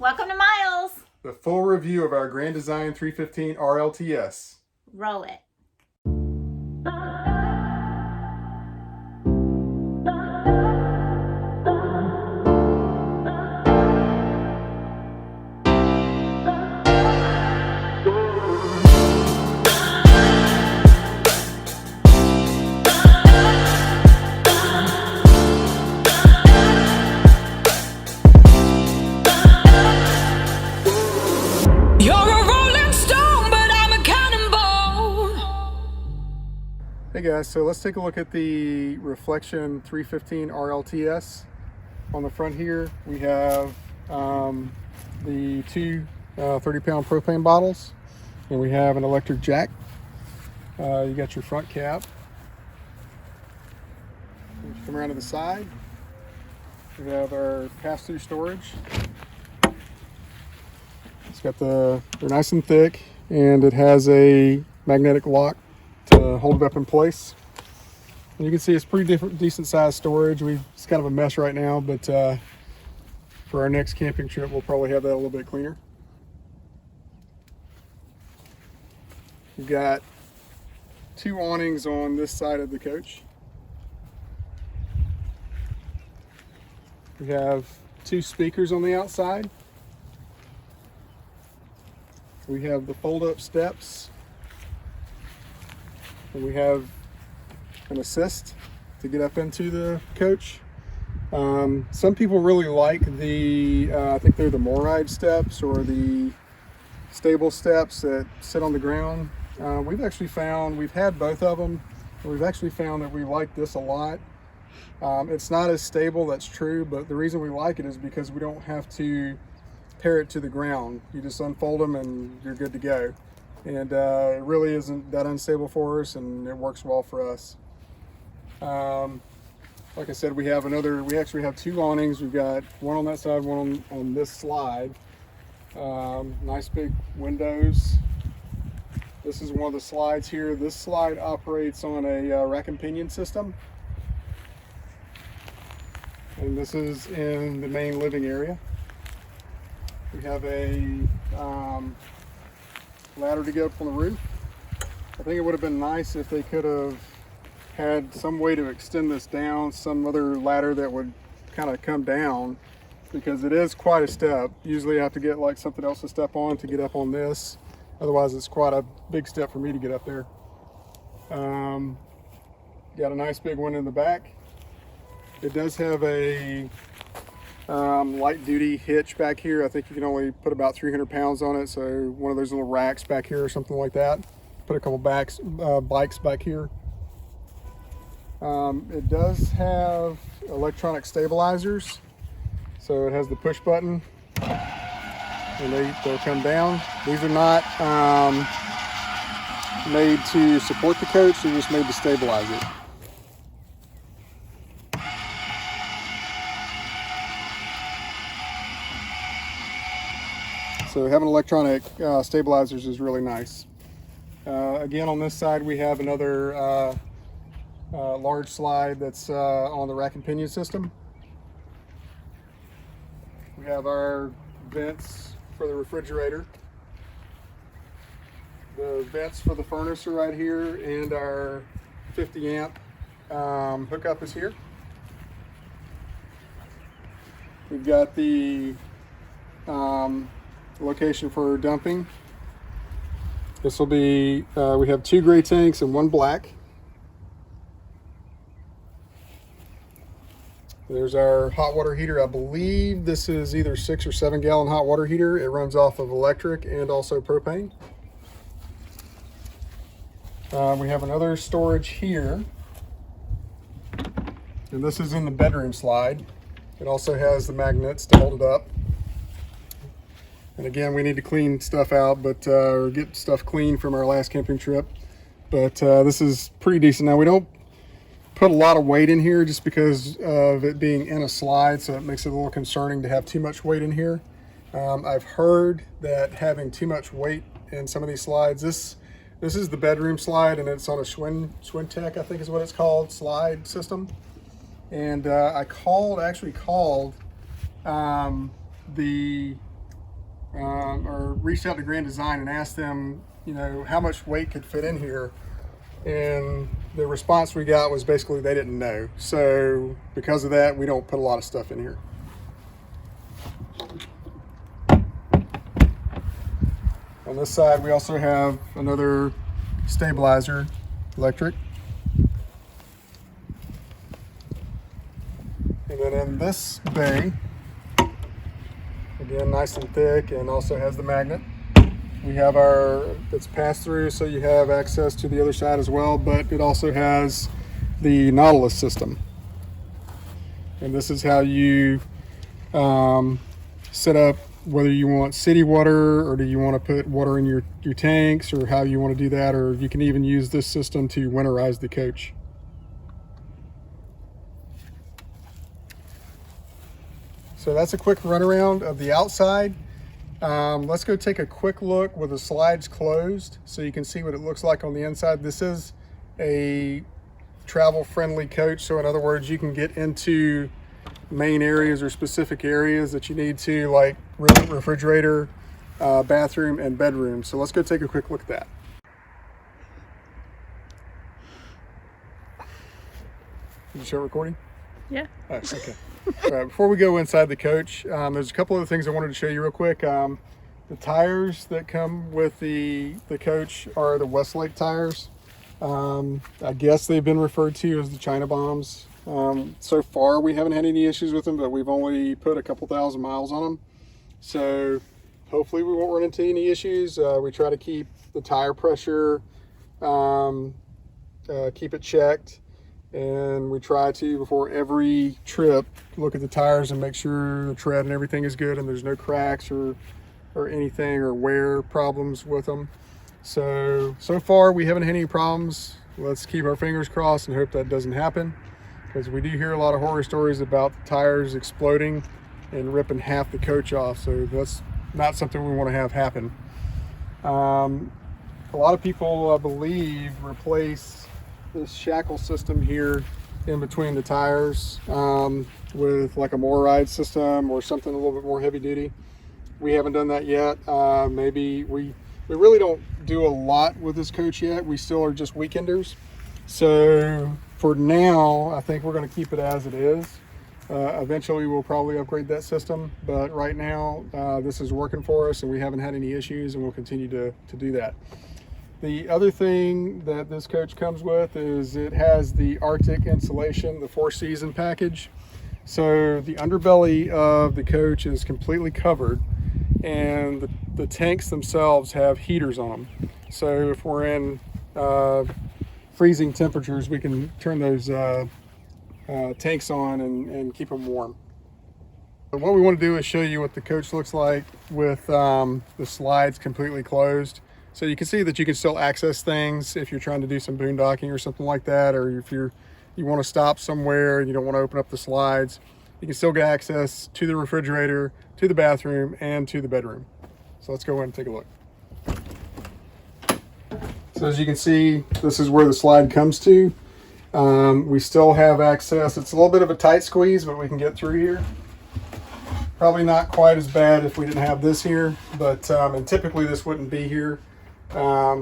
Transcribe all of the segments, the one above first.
Welcome to Miles. The full review of our Grand Design 315 RLTS. Roll it. Hey guys, so let's take a look at the Reflection 315 RLTS. On the front here, we have the two 30-pound propane bottles, and we have an electric jack. You got your front cap. You come around to the side. We have our pass-through storage. It's got they're nice and thick, and it has a magnetic lock to hold it up in place. And you can see it's pretty decent sized storage. It's kind of a mess right now, but for our next camping trip, we'll probably have that a little bit cleaner. We've got two awnings on this side of the coach. We have two speakers on the outside. We have the fold-up steps. And we have an assist to get up into the coach. Some people really like the, I think they're the Moride steps or the stable steps that sit on the ground. We've had both of them. We've actually found that we like this a lot. It's not as stable, that's true, but the reason we like it is because we don't have to pair it to the ground. You just unfold them and you're good to go. And it really isn't that unstable for us, and it works well for us. Like I said, we actually have two awnings. We've got one on that side, one on this slide. Nice big windows. This is one of the slides here. This slide operates on a rack and pinion system. And this is in the main living area. We have a ladder to get up on the roof. I think it would have been nice if they could have had some way to extend this down, some other ladder that would kind of come down, because it is quite a step. Usually I have to get like something else to step on to get up on this. Otherwise it's quite a big step for me to get up there. Got a nice big one in the back. It does have a light duty hitch back here. I think you can only put about 300 pounds on it, so one of those little racks back here or something like that. Put a couple bikes back here. It does have electronic stabilizers, so it has the push button and they'll come down. These are not made to support the coach, they're just made to stabilize it. So having electronic stabilizers is really nice. Again, on this side we have another large slide that's on the rack and pinion system. We have our vents for the refrigerator. The vents for the furnace are right here, and our 50 amp hookup is here. We've got the location for dumping. This will be, we have two gray tanks and one black. There's our hot water heater. I believe this is either 6 or 7 gallon hot water heater. It runs off of electric and also propane. We have another storage here, and this is in the bedroom slide. It also has the magnets to hold it up. And again, we need to clean stuff out, or get stuff clean from our last camping trip. But this is pretty decent. Now, we don't put a lot of weight in here just because of it being in a slide, so it makes it a little concerning to have too much weight in here. I've heard that having too much weight in some of these slides, this is the bedroom slide, and it's on a Schwintek, I think is what it's called, slide system. And I actually called the or reached out to Grand Design and asked them, you know, how much weight could fit in here. And the response we got was basically they didn't know. So because of that, we don't put a lot of stuff in here. On this side, we also have another stabilizer, electric. And then in this bay, again, nice and thick, and also has the magnet. We have it's pass through, so you have access to the other side as well, but it also has the Nautilus system. And this is how you set up whether you want city water or do you want to put water in your tanks, or how you want to do that, or you can even use this system to winterize the coach. So that's a quick runaround of the outside. Let's go take a quick look with the slides closed so you can see what it looks like on the inside. This is a travel-friendly coach, so in other words, you can get into main areas or specific areas that you need to, like refrigerator, bathroom, and bedroom. So let's go take a quick look at that. Did you start recording? Yeah. Oh, okay. All right, before we go inside the coach, there's a couple of things I wanted to show you real quick. The tires that come with the coach are the Westlake tires. I guess they've been referred to as the China bombs. So far, we haven't had any issues with them, but we've only put a couple thousand miles on them. So hopefully we won't run into any issues. We try to keep the tire pressure, keep it checked. And we try to, before every trip, look at the tires and make sure the tread and everything is good and there's no cracks or anything or wear problems with them. So far we haven't had any problems. Let's keep our fingers crossed and hope that doesn't happen, because we do hear a lot of horror stories about the tires exploding and ripping half the coach off. So that's not something we want to have happen. A lot of people, I believe, replace this shackle system here in between the tires with like a more ride system or something a little bit more heavy duty. We haven't done that yet. Maybe we really don't do a lot with this coach yet. We still are just weekenders. So for now, I think we're going to keep it as it is. Eventually we'll probably upgrade that system, but right now this is working for us and we haven't had any issues, and we'll continue to do that. The other thing that this coach comes with is it has the Arctic insulation, the 4-season package. So the underbelly of the coach is completely covered, and the tanks themselves have heaters on them. So if we're in freezing temperatures, we can turn those tanks on and keep them warm. But what we want to do is show you what the coach looks like with the slides completely closed. So you can see that you can still access things if you're trying to do some boondocking or something like that, or if you want to stop somewhere and you don't want to open up the slides, you can still get access to the refrigerator, to the bathroom, and to the bedroom. So let's go in and take a look. So as you can see, this is where the slide comes to. We still have access. It's a little bit of a tight squeeze, but we can get through here. Probably not quite as bad if we didn't have this here, but and typically this wouldn't be here.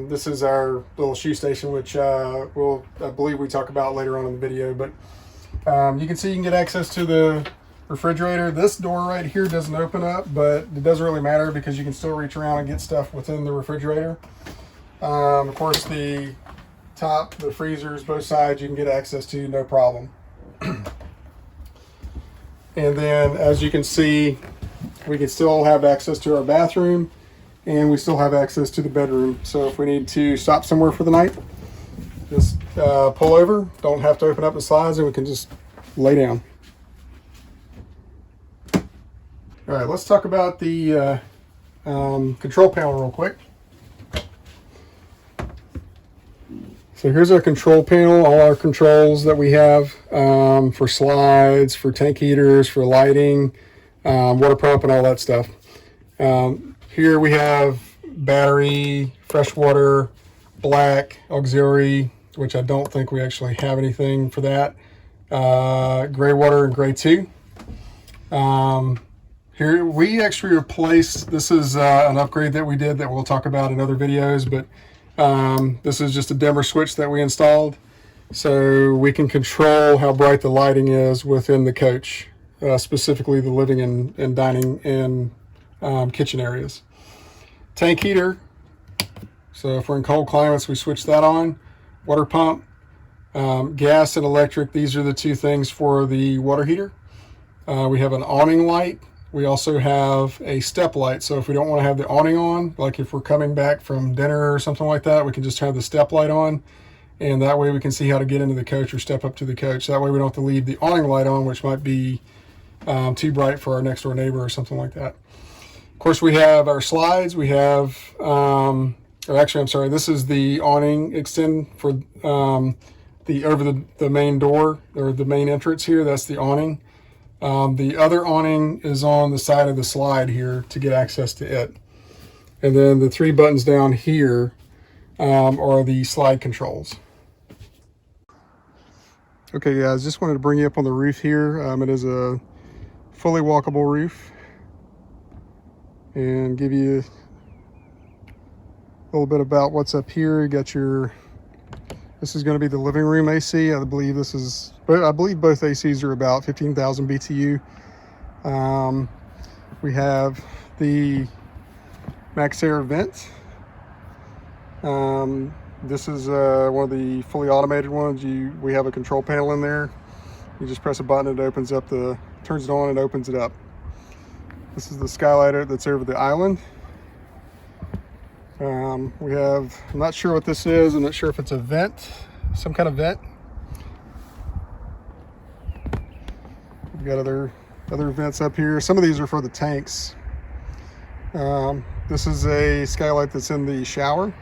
This is our little shoe station, which I believe we talk about later on in the video, but you can see you can get access to the refrigerator. This door right here doesn't open up, but it doesn't really matter because you can still reach around and get stuff within the refrigerator. Of course, the top, the freezers, both sides, you can get access to, no problem. And then as you can see, we can still have access to our bathroom, and we still have access to the bedroom. So if we need to stop somewhere for the night, just pull over, don't have to open up the slides, and we can just lay down. All right, let's talk about the control panel real quick. So here's our control panel, all our controls that we have for slides, for tank heaters, for lighting, water pump, and all that stuff. Here we have battery, freshwater, black, auxiliary, which I don't think we actually have anything for that. Gray water and gray 2. Here, we actually replaced, this is an upgrade that we did that we'll talk about in other videos, but this is just a dimmer switch that we installed. So we can control how bright the lighting is within the coach, specifically the living and dining and kitchen areas. Tank heater. So if we're in cold climates, we switch that on. Water pump, gas and electric. These are the two things for the water heater. We have an awning light. We also have a step light. So if we don't want to have the awning on, like if we're coming back from dinner or something like that, we can just have the step light on. And that way we can see how to get into the coach or step up to the coach. That way we don't have to leave the awning light on, which might be too bright for our next door neighbor or something like that. Of course, we have our slides. We have, or actually, I'm sorry, this is the awning extend for over the main door or the main entrance here. That's the awning. The other awning is on the side of the slide here to get access to it. And then the three buttons down here are the slide controls. Okay guys, just wanted to bring you up on the roof here. It is a fully walkable roof, and give you a little bit about what's up here. You got this is going to be the living room AC. I believe both ACs are about 15,000 BTU. We have the Max Air vent. This is one of the fully automated ones. We have a control panel in there. You just press a button, it opens up turns it on and opens it up. This is the skylight that's over the island. We have, I'm not sure what this is. I'm not sure if it's a vent, some kind of vent. We've got other vents up here. Some of these are for the tanks. This is a skylight that's in the shower.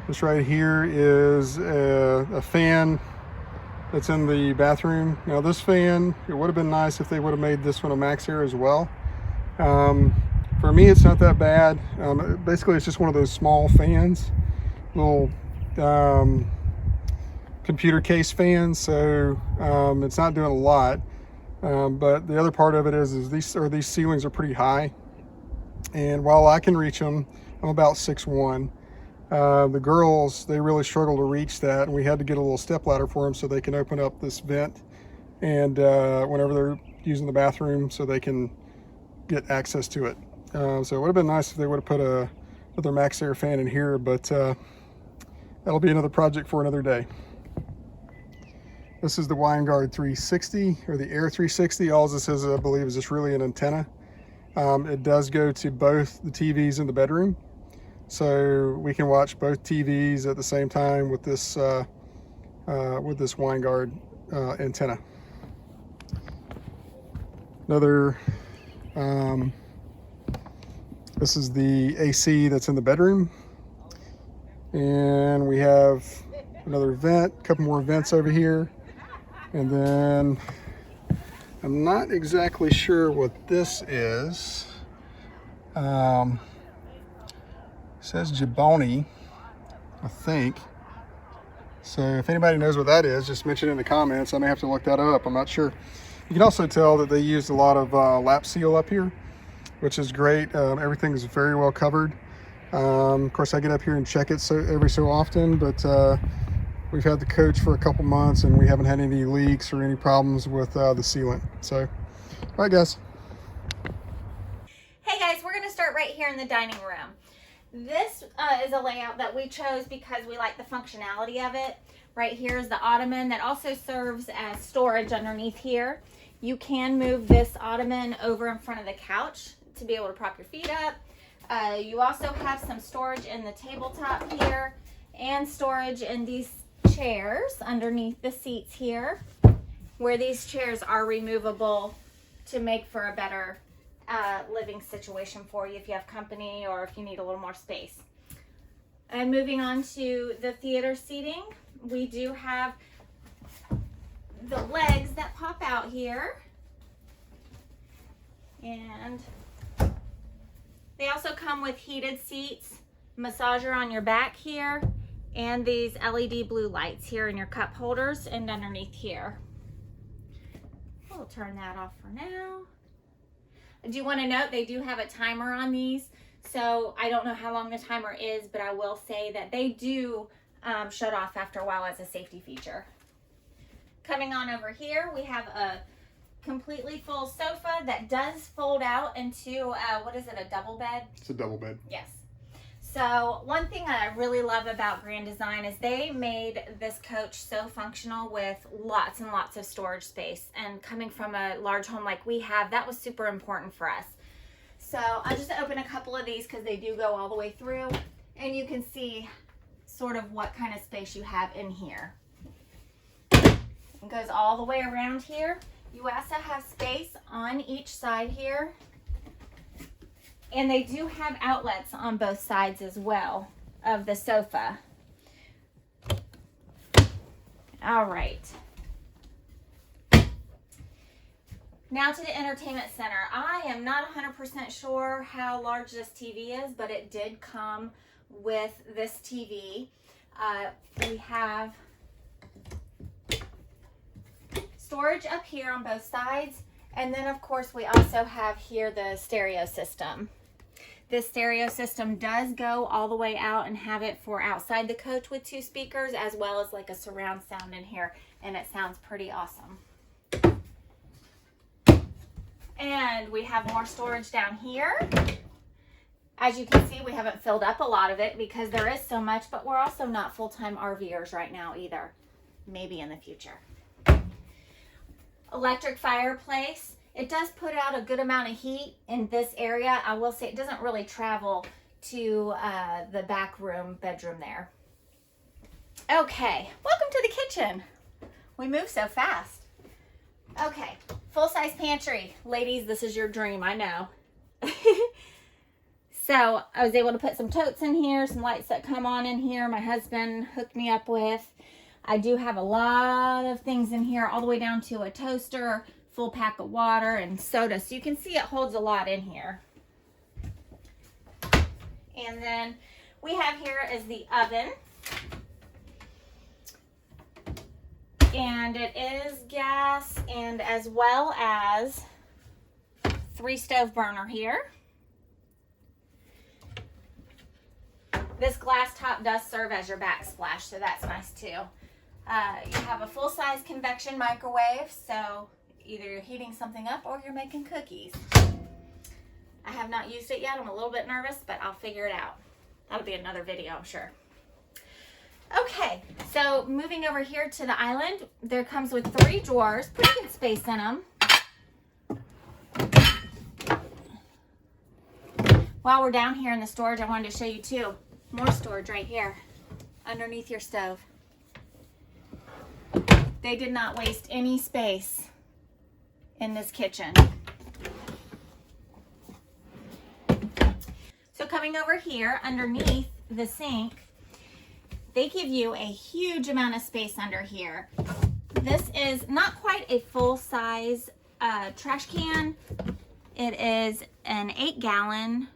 This right here is a fan that's in the bathroom. Now this fan, it would have been nice if they would have made this one a Max Air as well. For me, it's not that bad. Basically, it's just one of those small fans, little computer case fans, so it's not doing a lot. But the other part of it is these ceilings are pretty high, and while I can reach them, I'm about 6'1". The girls, they really struggle to reach that, and we had to get a little step ladder for them so they can open up this vent, and whenever they're using the bathroom, so they can get access to it. So it would have been nice if they would have put another Max Air fan in here, but that'll be another project for another day. This is the Winegard 360, or the Air 360. All this is, I believe, is just really an antenna. It does go to both the TVs in the bedroom, so we can watch both TVs at the same time with this Winegard antenna. This is the AC that's in the bedroom, and we have another vent, a couple more vents over here, and then I'm not exactly sure what this is. It says Jaboni, I think. So if anybody knows what that is, just mention it in the comments. I may have to look that up. I'm not sure. You can also tell that they used a lot of lap seal up here, which is great. Everything is very well covered. Of course, I get up here and check it every so often, but we've had the coach for a couple months and we haven't had any leaks or any problems with the sealant. So, all right, guys. Hey guys, we're gonna start right here in the dining room. This is a layout that we chose because we like the functionality of it. Right here is the ottoman that also serves as storage underneath here. You can move this ottoman over in front of the couch to be able to prop your feet up. You also have some storage in the tabletop here and storage in these chairs underneath the seats here, where these chairs are removable to make for a better living situation for you if you have company or if you need a little more space. And moving on to the theater seating, we do have the legs that pop out here, and they also come with heated seats, massager on your back here, and these LED blue lights here in your cup holders and underneath here. We'll turn that off for now. I do want to note they do have a timer on these, so I don't know how long the timer is, but I will say that they do shut off after a while as a safety feature. Coming on over here, we have a completely full sofa that does fold out into, what is it, a double bed? It's a double bed. Yes. So one thing that I really love about Grand Design is they made this coach so functional with lots and lots of storage space. And coming from a large home like we have, that was super important for us. So I'll just open a couple of these because they do go all the way through. And you can see sort of what kind of space you have in here. It goes all the way around here. You also have space on each side here. And they do have outlets on both sides as well of the sofa. All right. Now to the entertainment center. I am not 100% sure how large this TV is, but it did come with this TV. We have storage up here on both sides. And then of course we also have here the stereo system. This stereo system does go all the way out and have it for outside the coach with 2 speakers, as well as like a surround sound in here, and it sounds pretty awesome. And we have more storage down here. As you can see, we haven't filled up a lot of it because there is so much, but we're also not full-time RVers right now either. Maybe in the future. Electric fireplace. It does put out a good amount of heat in this area. I will say it doesn't really travel to the back room, bedroom there. Okay, welcome to the kitchen. We move so fast. Okay, full-size pantry. Ladies, this is your dream, I know. So I was able to put some totes in here, some lights that come on in here. My husband hooked me up with. I do have a lot of things in here, all the way down to a toaster, full pack of water and soda. So you can see it holds a lot in here. And then we have here is the oven. And it is gas and as well as 3 stove burner here. This glass top does serve as your backsplash, so that's nice too. You have a full-size convection microwave, so either you're heating something up or you're making cookies. I have not used it yet. I'm a little bit nervous, but I'll figure it out. That'll be another video, I'm sure. Okay, so moving over here to the island, there comes with 3 drawers, pretty good space in them. While we're down here in the storage, I wanted to show you too. More storage right here, underneath your stove. They did not waste any space in this kitchen. So coming over here underneath the sink, they give you a huge amount of space under here. This is not quite a full-size trash can. It is an 8-gallon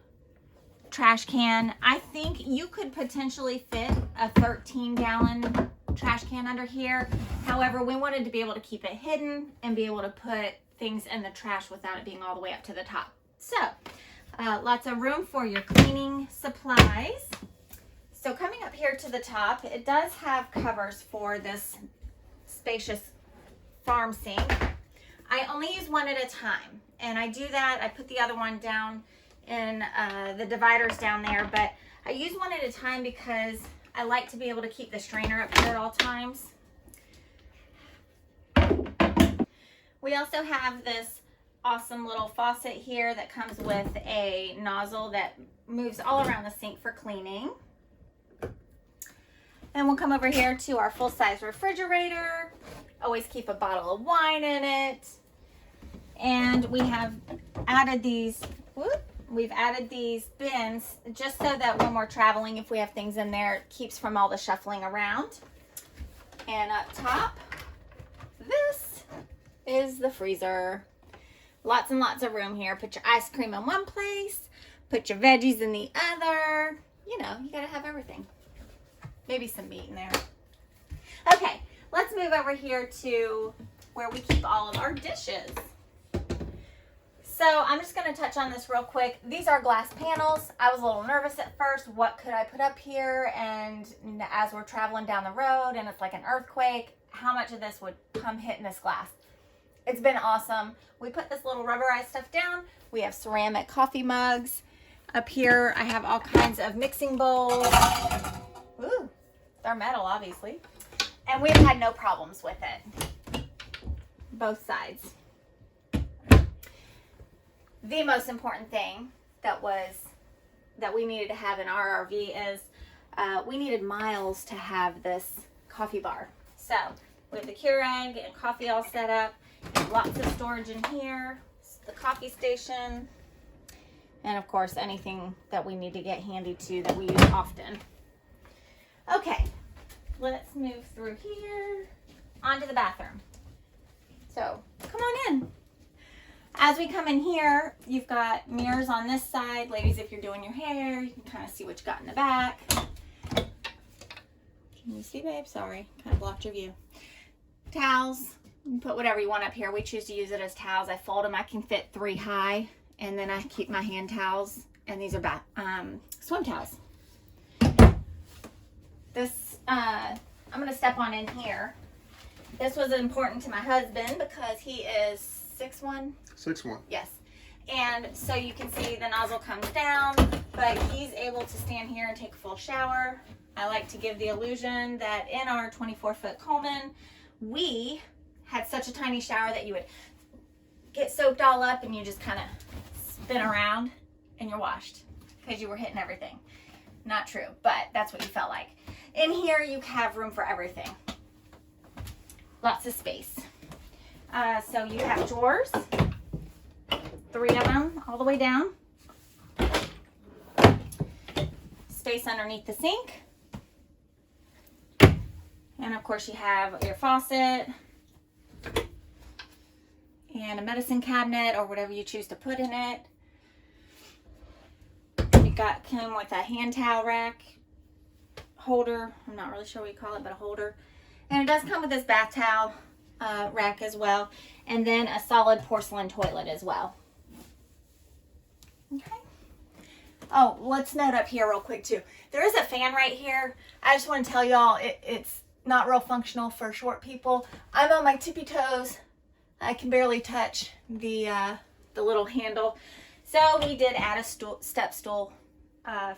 trash can. I think you could potentially fit a 13-gallon trash can under here. However, we wanted to be able to keep it hidden and be able to put things in the trash without it being all the way up to the top. So, lots of room for your cleaning supplies. So coming up here to the top, it does have covers for this spacious farm sink. I only use one at a time, and I do that. I put the other one down in the dividers down there, but I use one at a time because I like to be able to keep the strainer up here at all times. We also have this awesome little faucet here that comes with a nozzle that moves all around the sink for cleaning. Then we'll come over here to our full-size refrigerator. Always keep a bottle of wine in it. And we have added these, we've added these bins just so that when we're traveling, if we have things in there, it keeps from all the shuffling around. And up top, this is the freezer. Lots and lots of room here. Put your ice cream in one place, put your veggies in the other. You know, you gotta have everything. Maybe some meat in there. Okay, let's move over here to where we keep all of our dishes. So I'm just going to touch on this real quick. These are glass panels. I was a little nervous at first. What could I put up here? And as we're traveling down the road and it's like an earthquake, how much of this would come hitting this glass? It's been awesome. We put this little rubberized stuff down. We have ceramic coffee mugs. Up here, I have all kinds of mixing bowls. Ooh, they're metal, obviously. And we've had no problems with it. Both sides. The most important thing that we needed to have in our RV is we needed miles to have this coffee bar. So we have the Keurig and coffee all set up. Lots of storage in here. The coffee station. And of course, anything that we need to get handy to that we use often. Okay, let's move through here onto the bathroom. So come on in. As we come in here, you've got mirrors on this side. Ladies, if you're doing your hair, you can kind of see what you got in the back. Can you see, babe? Sorry, kind of blocked your view. Towels. You can put whatever you want up here. We choose to use it as towels. I fold them. I can fit 3 high. And then I keep my hand towels. And these are swim towels. This, I'm going to step on in here. This was important to my husband because he is 6'1". 6'1". Yes. And so you can see the nozzle comes down, but he's able to stand here and take a full shower. I like to give the illusion that in our 24-foot Coleman, we had such a tiny shower that you would get soaked all up and you just kind of spin around and you're washed because you were hitting everything. Not true, but that's what you felt like. In here, you have room for everything. Lots of space. So you have drawers, 3 of them all the way down. Space underneath the sink. And of course you have your faucet and a medicine cabinet or whatever you choose to put in it. You came with a hand towel rack holder. I'm not really sure what you call it, but a holder. And it does come with this bath towel rack as well, and then a solid porcelain toilet as well. Okay. Oh, let's note up here real quick too. There is a fan right here. I just want to tell y'all it's not real functional for short people. I'm on my tippy toes. I can barely touch the little handle. So we did add a step stool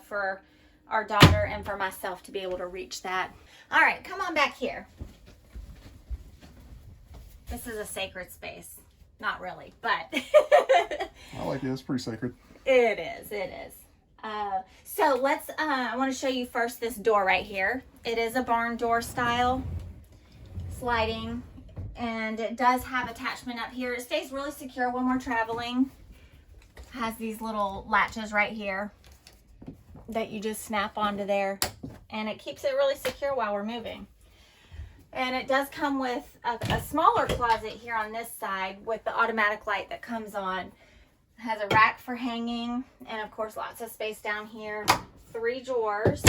for our daughter and for myself to be able to reach that. All right, come on back here. This is a sacred space. Not really, but. I like it. It's pretty sacred. It is. It is. So let's, I want to show you first this door right here. It is a barn door style sliding, and it does have attachment up here. It stays really secure when we're traveling. It has these little latches right here that you just snap onto there, and it keeps it really secure while we're moving. And it does come with a smaller closet here on this side with the automatic light that comes on. It has a rack for hanging, and of course lots of space down here. 3 drawers.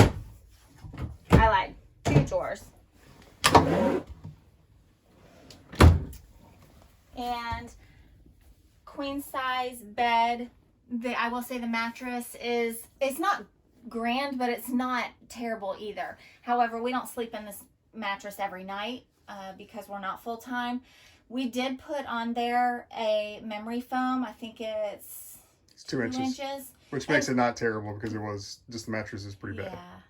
I lied, 2 drawers. And queen size bed. I will say the mattress it's not grand, but it's not terrible either. However, we don't sleep in this mattress every night because we're not full-time. We did put on there a memory foam. I think it's 2 inches. Which makes it not terrible because it was just the mattress is pretty bad. Yeah.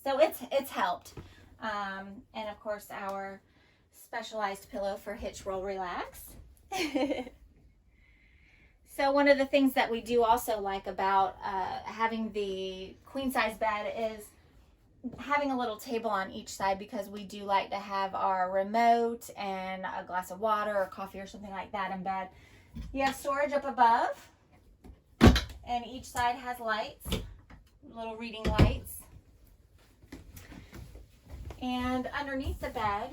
So it's helped. And of course our specialized pillow for Hitch Roll Relax. So one of the things that we do also like about having the queen size bed is having a little table on each side, because we do like to have our remote and a glass of water or coffee or something like that in bed. You have storage up above, and each side has lights, little reading lights. And underneath the bed,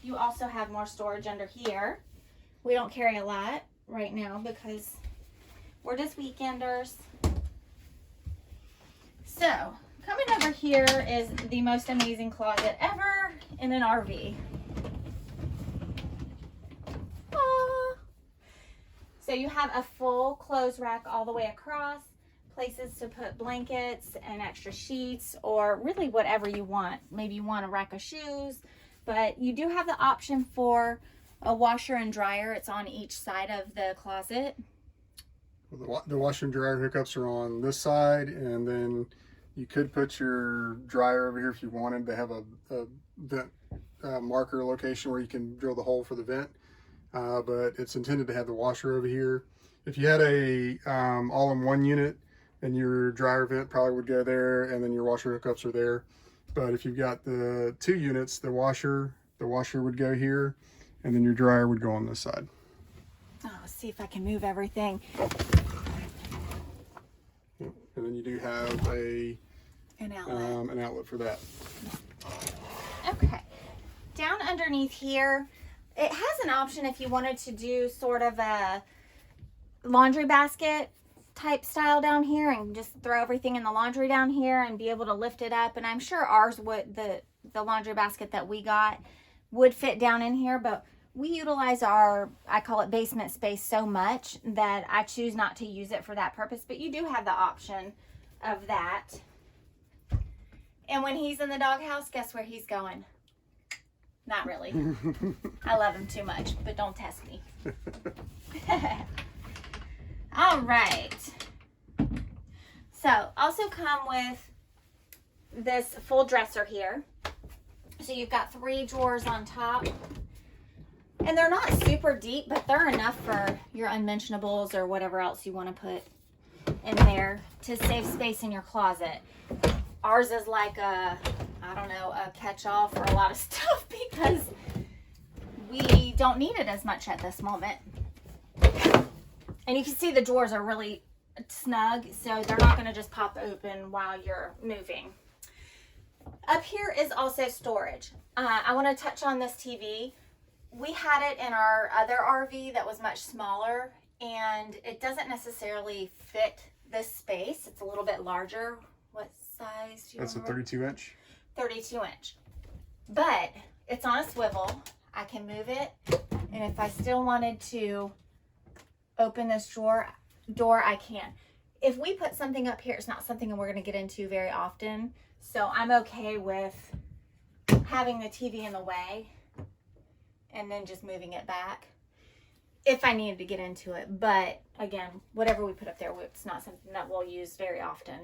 you also have more storage under here. We don't carry a lot right now because we're just weekenders. So, coming over here is the most amazing closet ever in an RV. Ah. So you have a full clothes rack all the way across, places to put blankets and extra sheets, or really whatever you want. Maybe you want a rack of shoes, but you do have the option for a washer and dryer. It's on each side of the closet. Well, the washer and dryer hookups are on this side, and then you could put your dryer over here if you wanted to have a vent marker location where you can drill the hole for the vent. But it's intended to have the washer over here. If you had a all-in-one unit, and your dryer vent probably would go there, and then your washer hookups are there. But if you've got the 2 units, the washer would go here, and then your dryer would go on this side. Oh, let's see if I can move everything. Yep. And then you do have An outlet. an outlet for that. Okay. Down underneath here, it has an option if you wanted to do sort of a laundry basket type style down here and just throw everything in the laundry down here and be able to lift it up. And I'm sure ours would, the laundry basket that we got would fit down in here, but we utilize our, I call it basement space, so much that I choose not to use it for that purpose. But you do have the option of that. And when he's in the doghouse, guess where he's going? Not really. I love him too much, but don't test me. All right. So also come with this full dresser here. So you've got 3 drawers on top. And they're not super deep, but they're enough for your unmentionables or whatever else you want to put in there to save space in your closet. Ours is like a, I don't know, a catch-all for a lot of stuff because we don't need it as much at this moment. And you can see the drawers are really snug, so they're not going to just pop open while you're moving. Up here is also storage. I want to touch on this TV. We had it in our other RV that was much smaller, and it doesn't necessarily fit this space. It's a little bit larger. What size do you That's remember? a 32 inch. 32 inch. But it's on a swivel. I can move it, and if I still wanted to open this door, I can. If we put something up here, it's not something we're going to get into very often, so I'm okay with having the TV in the way and then just moving it back if I needed to get into it. But again, whatever we put up there, it's not something that we'll use very often.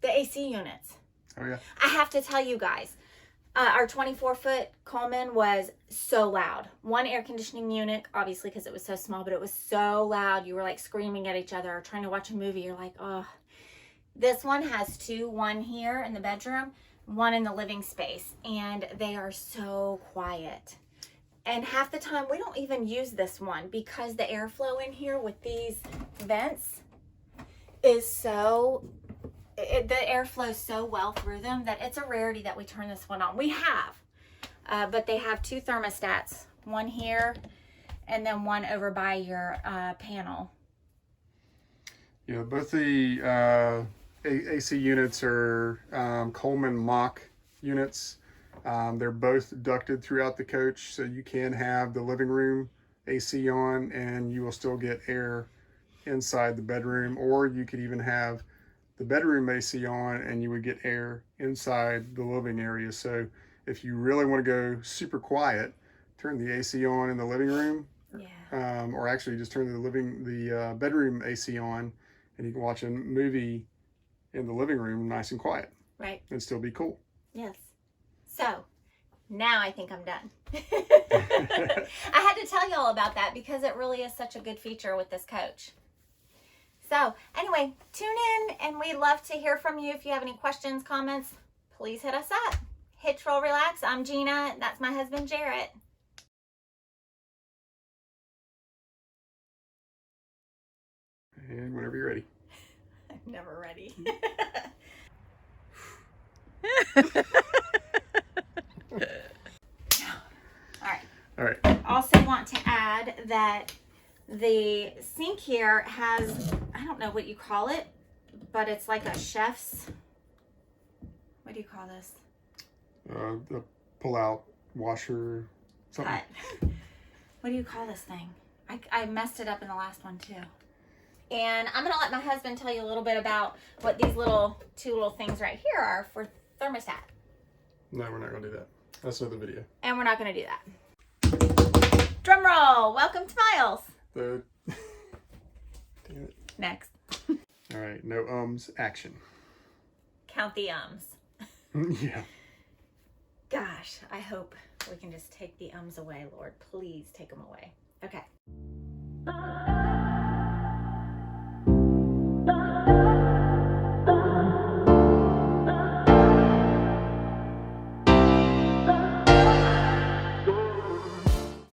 The AC units. Oh yeah. I have to tell you guys, our 24-foot Coleman was so loud. One air conditioning unit, obviously because it was so small, but it was so loud. You were like screaming at each other or trying to watch a movie. You're like, oh. This one has 2, one here in the bedroom, one in the living space, and they are so quiet. And half the time we don't even use this one because the airflow in here with these vents is so, the air flows so well through them that it's a rarity that we turn this one on. We have, but they have 2 thermostats, one here and then one over by your panel. Yeah, both the AC units are Coleman Mach units. They're both ducted throughout the coach, so you can have the living room AC on and you will still get air inside the bedroom, or you could even have the bedroom AC on and you would get air inside the living area. So if you really want to go super quiet, turn the AC on in the living room, or actually just turn the bedroom AC on, and you can watch a movie in the living room nice and quiet. Right. And still be cool. Yes. So now I think I'm done. I had to tell y'all about that because it really is such a good feature with this coach. So anyway, tune in and we'd love to hear from you. If you have any questions, comments, please hit us up. Hitch, Roll, Relax. I'm Gina. That's my husband, Jarrett. And whenever you're ready. I'm never ready. All right. Also want to add that the sink here has, I don't know what you call it, but it's like a chef's, what do you call this? The pull-out washer, something. Cut. What do you call this thing? I messed it up in the last one too. And I'm gonna let my husband tell you a little bit about what these two little things right here are for thermostat. No, we're not gonna do that. That's another video. And we're not gonna do that. Drum roll! Welcome to Miles. Damn it. Next. All right, no ums, action. Count the ums. Yeah. Gosh, I hope we can just take the ums away, Lord. Please take them away. Okay.